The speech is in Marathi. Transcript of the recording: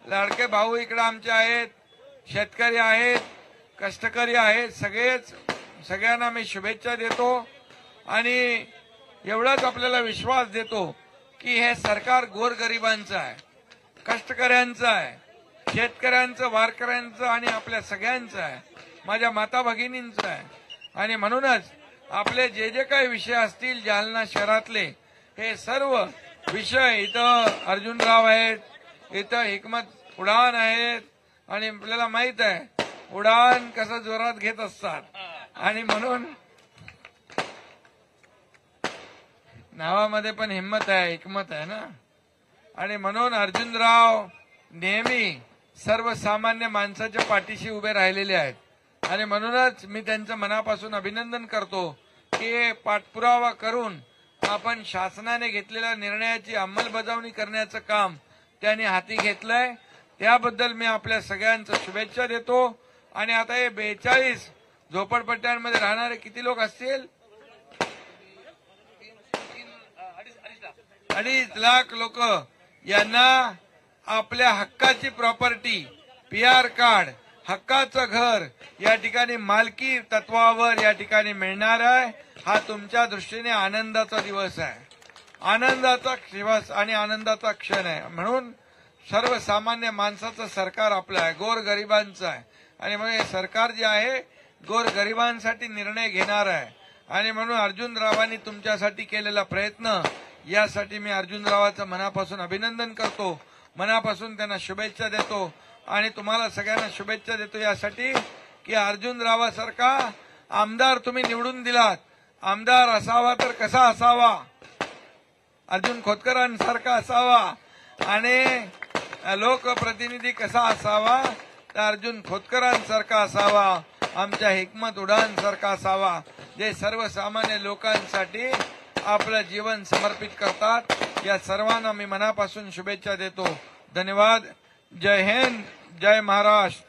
लाडके भाऊ इकडे आमचे आहेत, शेतकरी आहेत, कष्टकरी आहेत, सगळ्यांना मी शुभेच्छा देतो आणि एवढाच आपल्याला विश्वास देतो की हे सरकार गोरगरिबांचं आहे, कष्टकऱ्यांचं आहे, शेतकऱ्यांचं, वारकऱ्यांचं आणि आपल्या सगळ्यांचं आहे, माझ्या माता भगिनींचं आहे. आणि म्हणूनच आपले जे जे काही विषय असतील जालना शहरातले हे सर्व विषय इथं अर्जुनराव आहेत, इथं हिकमत उडान आहेत आणि आपल्याला माहित आहे उडान कसं जोरात घेत असतात आणि म्हणून नावामध्ये पण हिम्मत आहे, हिकमत आहे ना. आणि म्हणून अर्जुनराव नेहमी सर्वसामान्य माणसाच्या पाठीशी उभे राहिलेले आहेत आणि म्हणूनच मी त्यांचं मनापासून अभिनंदन करतो की पाठपुरावा करून आपण शासनाने घेतलेल्या निर्णयाची अंमलबजावणी करण्याचं काम त्यांनी हाती घेतलंय. त्याबद्दल मी आपल्या सगळ्यांचं शुभेच्छा देतो. आणि आता हे 42 झोपडपट्ट्यांमध्ये राहणारे किती लोक असतील? 2.5 लाख लोक यांना आपल्या हक्काची प्रॉपर्टी, पीआर कार्ड, हक्काचं घर या ठिकाणी मालकी तत्वावर या ठिकाणी मिळणार आहे. हा तुमच्या दृष्टीने आनंदाचा दिवस आहे, आनंदाचा दिवस आणि आनंदाचा क्षण आहे. म्हणून सर्वसामान्य माणसाचं सरकार आपलं आहे, गोरगरिबांचं आहे आणि म्हणून हे सरकार जे आहे गोरगरिबांसाठी निर्णय घेणार आहे. आणि म्हणून अर्जुनरावांनी तुमच्यासाठी केलेला प्रयत्न यासाठी मी अर्जुनरावांचं मनापासून अभिनंदन करतो, मनापासून त्यांना शुभेच्छा देतो आणि तुम्हाला सगळ्यांना शुभेच्छा देतो यासाठी की अर्जुनरावासारखा आमदार तुम्ही निवडून दिलात. आमदार असावा तर कसा असावा? अर्जुन खोतकरांसारखा असावा. आणि लोकप्रतिनिधी कसा असावा? तर अर्जुन खोतकरांसारखा असावा, आमच्या हिकमत उडानसारखा असावा, जे सर्वसामान्य लोकांसाठी आपलं जीवन समर्पित करतात. या सर्वांना मी मनापासून शुभेच्छा देतो. धन्यवाद. जय हिंद, जय महाराष्ट्र.